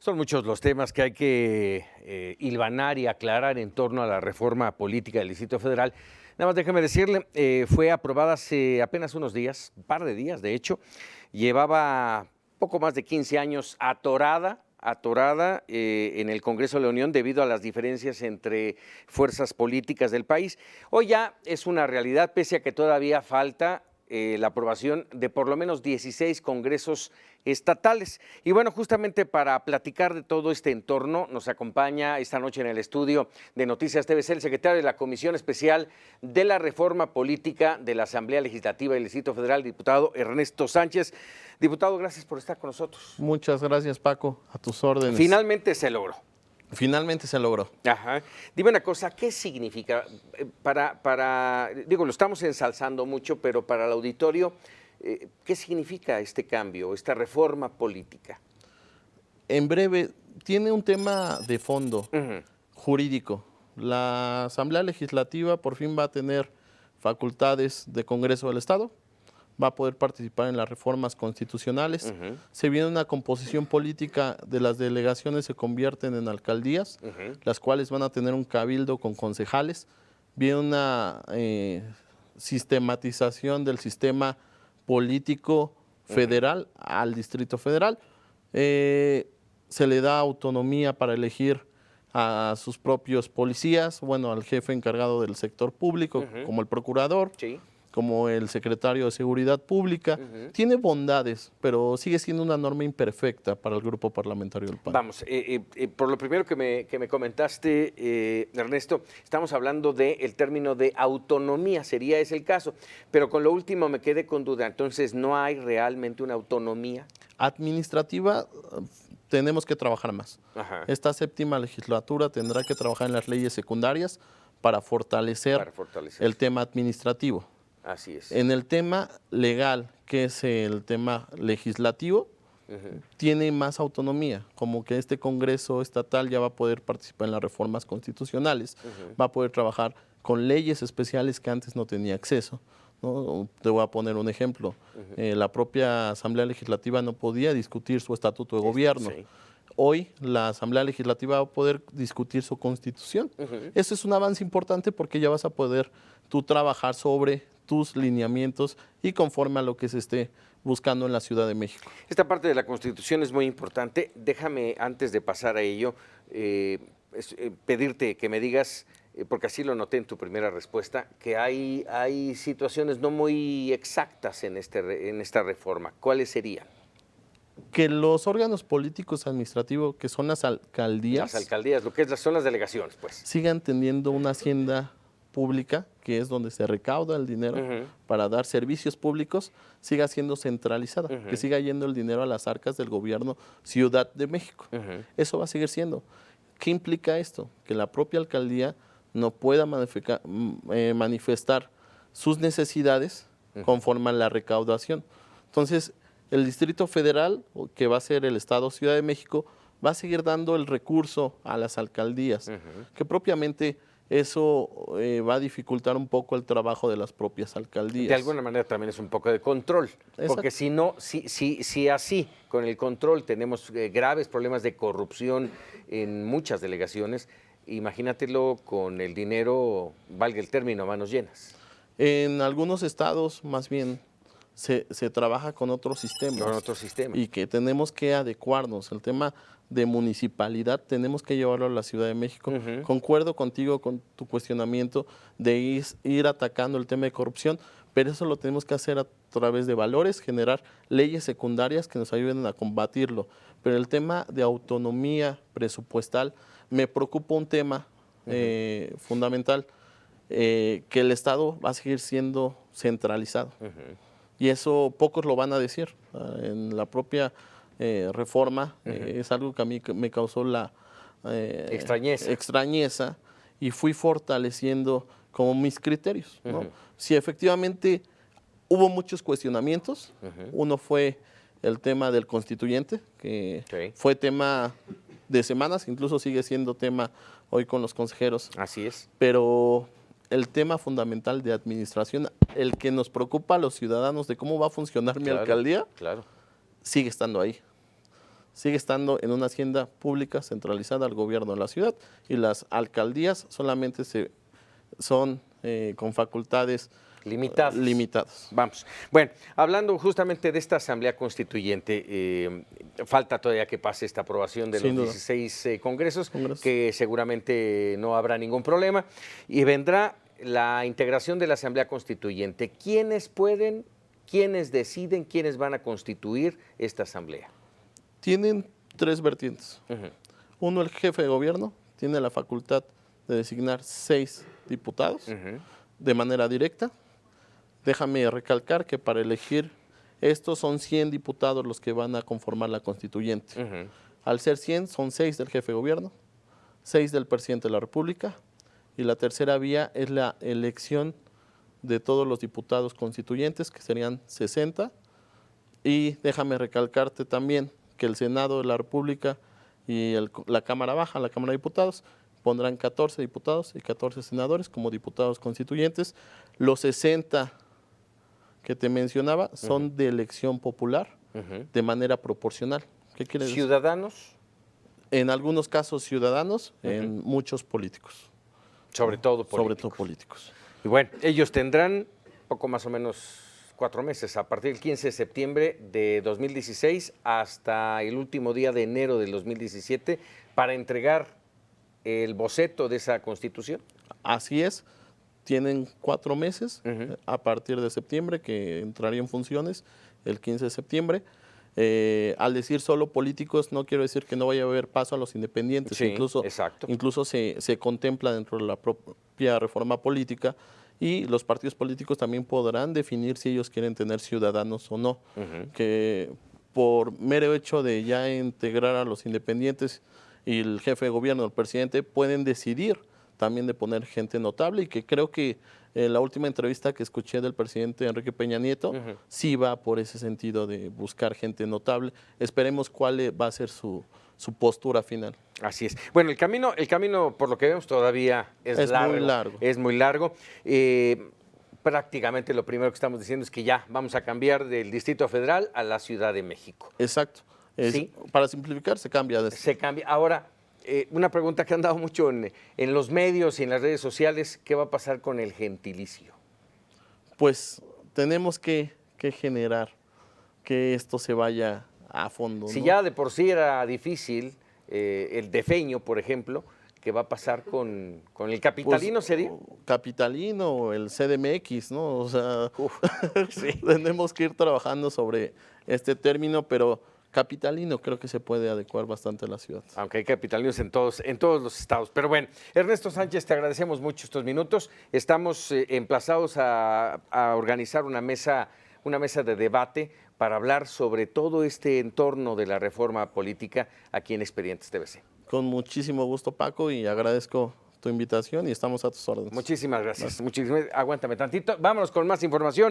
Son muchos los temas que hay que hilvanar y aclarar en torno a la reforma política del Distrito Federal. Nada más déjeme decirle, fue aprobada hace apenas unos días, un par de días de hecho, llevaba poco más de 15 años atorada en el Congreso de la Unión debido a las diferencias entre fuerzas políticas del país. Hoy ya es una realidad, pese a que todavía falta la aprobación de por lo menos 16 congresos estatales. Y bueno, justamente para platicar de todo este entorno, nos acompaña esta noche en el estudio de Noticias TVC el secretario de la Comisión Especial de la Reforma Política de la Asamblea Legislativa del Distrito Federal, diputado Ernesto Sánchez. Diputado, gracias por estar con nosotros. Muchas gracias, Paco, a tus órdenes. Finalmente se logró. Finalmente se logró. Ajá. Dime una cosa, ¿qué significa? Digo, lo estamos ensalzando mucho, pero para el auditorio, ¿qué significa este cambio, esta reforma política? En breve, tiene un tema de fondo jurídico. La Asamblea Legislativa por fin va a tener facultades de Congreso del Estado, va a poder participar en las reformas constitucionales. Se viene una composición política de las delegaciones, se convierten en alcaldías, las cuales van a tener un cabildo con concejales. Viene una sistematización del sistema político federal al Distrito Federal. Se le da autonomía para elegir a sus propios policías, bueno, al jefe encargado del sector público, como el procurador. Sí. Como el secretario de Seguridad Pública. Tiene bondades, pero sigue siendo una norma imperfecta para el grupo parlamentario del PAN. Vamos, por lo primero que me comentaste, Ernesto, estamos hablando del término de autonomía, sería ese el caso, pero con lo último me quedé con duda, entonces ¿no hay realmente una autonomía? Administrativa, tenemos que trabajar más. Esta séptima legislatura tendrá que trabajar en las leyes secundarias para fortalecer el tema administrativo. Así es. En el tema legal, que es el tema legislativo, tiene más autonomía, como que este Congreso estatal ya va a poder participar en las reformas constitucionales, va a poder trabajar con leyes especiales que antes no tenía acceso, ¿no? Te voy a poner un ejemplo. La propia Asamblea Legislativa no podía discutir su estatuto de gobierno. Sí. Hoy la Asamblea Legislativa va a poder discutir su constitución. Eso es un avance importante porque ya vas a poder tú trabajar sobre tus lineamientos y conforme a lo que se esté buscando en la Ciudad de México. Esta parte de la Constitución es muy importante. Déjame, antes de pasar a ello, pedirte que me digas, porque así lo noté en tu primera respuesta, que hay situaciones no muy exactas en esta reforma. ¿Cuáles serían? Que los órganos políticos administrativos, que son las alcaldías... Las alcaldías, lo que son las delegaciones, pues. Sigan teniendo una hacienda pública, que es donde se recauda el dinero para dar servicios públicos, siga siendo centralizada, que siga yendo el dinero a las arcas del gobierno Ciudad de México. Eso va a seguir siendo. ¿Qué implica esto? Que la propia alcaldía no pueda manifestar sus necesidades conforme a la recaudación. Entonces, el Distrito Federal, que va a ser el Estado Ciudad de México, va a seguir dando el recurso a las alcaldías, que propiamente eso va a dificultar un poco el trabajo de las propias alcaldías. De alguna manera también es un poco de control, porque si no, si así, con el control tenemos graves problemas de corrupción en muchas delegaciones, imagínatelo con el dinero, valga el término, a manos llenas. En algunos estados, más bien, se trabaja con otros sistemas. Con otros sistemas. Y que tenemos que adecuarnos. El tema de municipalidad tenemos que llevarlo a la Ciudad de México. Concuerdo contigo con tu cuestionamiento de ir atacando el tema de corrupción, pero eso lo tenemos que hacer a través de valores, generar leyes secundarias que nos ayuden a combatirlo. Pero el tema de autonomía presupuestal, me preocupa un tema fundamental, que el Estado va a seguir siendo centralizado. Y eso pocos lo van a decir. En la propia reforma es algo que a mí me causó la extrañeza y fui fortaleciendo como mis criterios, ¿no? Si efectivamente hubo muchos cuestionamientos, uno fue el tema del constituyente, que fue tema de semanas, incluso sigue siendo tema hoy con los consejeros. Así es. Pero el tema fundamental de administración, el que nos preocupa a los ciudadanos de cómo va a funcionar mi alcaldía, sigue estando ahí. sigue estando en una hacienda pública centralizada al gobierno de la ciudad, y las alcaldías solamente son con facultades limitadas. Vamos. Bueno, hablando justamente de esta Asamblea Constituyente, falta todavía que pase esta aprobación de Sin los duda. 16 congresos, que seguramente no habrá ningún problema, y vendrá la integración de la Asamblea Constituyente. ¿Quiénes pueden, quiénes deciden, quiénes van a constituir esta Asamblea? Tienen tres vertientes. Uno, el jefe de gobierno tiene la facultad de designar 6 diputados de manera directa. Déjame recalcar que para elegir estos son 100 diputados los que van a conformar la constituyente. Al ser 100, son 6 del jefe de gobierno, 6 del presidente de la República, y la tercera vía es la elección de todos los diputados constituyentes, que serían 60. Y déjame recalcarte también que el Senado de la República y la Cámara Baja, la Cámara de Diputados, pondrán 14 diputados y 14 senadores como diputados constituyentes. Los 60 que te mencionaba son de elección popular, de manera proporcional. ¿Qué quiere decir? ¿Ciudadanos? En algunos casos ciudadanos, en muchos políticos. Sobre todo políticos. Sobre todo políticos. Y bueno, ellos tendrán poco más o menos 4 meses, a partir del 15 de septiembre de 2016 hasta el último día de enero del 2017, para entregar el boceto de esa Constitución. Así es. Tienen 4 meses a partir de septiembre, que entraría en funciones el 15 de septiembre. Al decir solo políticos, no quiero decir que no vaya a haber paso a los independientes. Sí, incluso se contempla dentro de la propia reforma política, y los partidos políticos también podrán definir si ellos quieren tener ciudadanos o no. Que por mero hecho de ya integrar a los independientes, y el jefe de gobierno, el presidente, pueden decidir también de poner gente notable, y que creo que la última entrevista que escuché del presidente Enrique Peña Nieto sí va por ese sentido de buscar gente notable. Esperemos cuál va a ser su postura final. Así es. Bueno, el camino por lo que vemos todavía es largo. Muy largo. Es muy largo. Prácticamente lo primero que estamos diciendo es que ya vamos a cambiar del Distrito Federal a la Ciudad de México. Exacto. ¿Sí? Para simplificar, se cambia. Se cambia. Ahora, una pregunta que han dado mucho en los medios y en las redes sociales: ¿qué va a pasar con el gentilicio? Pues tenemos que generar que esto se vaya a fondo, Si ¿no? ya de por sí era difícil, el defeño, por ejemplo, ¿qué va a pasar con el capitalino, sería? Capitalino o el CDMX, ¿no? O sea, Sí. tenemos que ir trabajando sobre este término, pero capitalino creo que se puede adecuar bastante a la ciudad. Aunque hay capitalinos en todos los estados. Pero bueno, Ernesto Sánchez, te agradecemos mucho estos minutos. Estamos emplazados a organizar una mesa de debate para hablar sobre todo este entorno de la reforma política aquí en Expedientes TVC. Con muchísimo gusto, Paco, y agradezco tu invitación y estamos a tus órdenes. Muchísimas gracias. Aguántame tantito. Vámonos con más información.